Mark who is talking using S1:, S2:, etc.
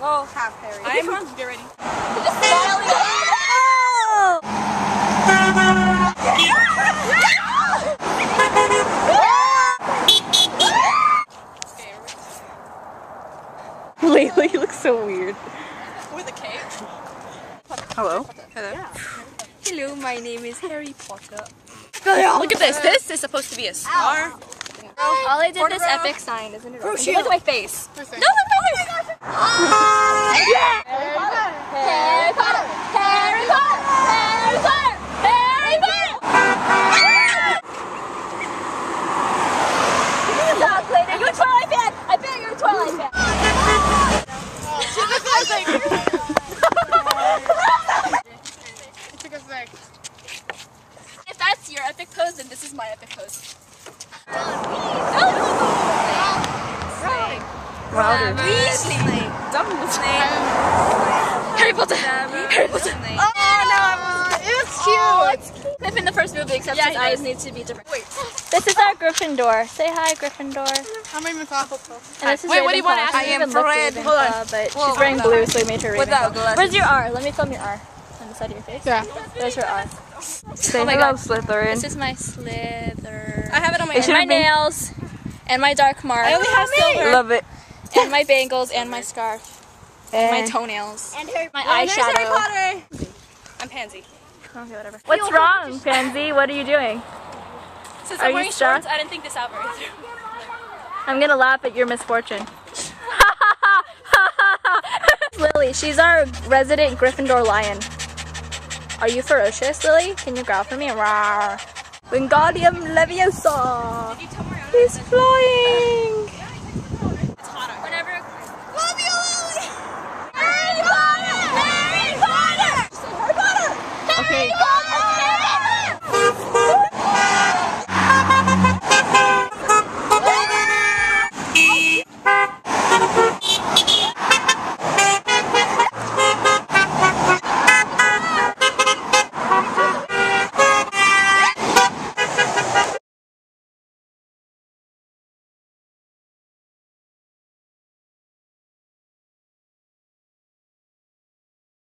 S1: Oh, half Harry.
S2: I'm get ready.
S1: Just smile.
S3: Leila, you look so weird.
S2: With a cape.
S3: Hello.
S2: Hello.
S1: Yeah. Hello, my name is Harry Potter.
S2: Look at this. This is supposed to be a star.
S1: All I did this epic sign, isn't it? Look at my face. No, look at my face. Yeah. Harry Potter. Harry Potter. Harry Potter. Harry Potter. Harry Potter. Stop, Clayton. You're a Twilight fan. I bet you're a Twilight fan.
S2: It took a sec.
S1: If that's your epic pose, then this is my epic pose.
S3: Louder.
S1: Harry Potter. Harry Potter.
S2: Oh no, it was cute.
S1: Oh, it's cute. Cliff in the first movie, except his eyes need to be different.
S2: Wait.
S3: This is our Gryffindor. Say hi, Gryffindor.
S2: How many minutes off?
S3: And this is
S2: Wait, what do you want to ask?
S3: I am Fred.
S2: Hold on.
S3: But she's wearing blue, so we made her Ravenclaw. Where's your R? Let me film your R. On the side of your face.
S2: Yeah.
S3: There's her R. Say
S1: Oh my
S3: hello,
S1: God.
S3: Slytherin.
S1: This is my slither.
S2: I have it on my
S3: It
S2: hair.
S1: My nails, and my dark mark,
S2: I only have silver.
S3: Love it.
S1: and my bangles, and my scarf, and my
S3: And
S1: toenails,
S4: And Harry
S1: my
S2: There's Harry
S1: eyeshadow.
S2: Potter. I'm Pansy.
S3: okay, whatever. What's wrong, Pansy? What are you doing?
S1: Since
S3: Are
S1: I'm
S3: you
S1: wearing
S3: stuck?
S1: shorts, I didn't think this out very through.
S3: I'm gonna laugh at your misfortune. Lily, she's our resident Gryffindor lion. Are you ferocious, Lily? Can you growl for me? Rawr. Wingardium Leviosa! He's flying!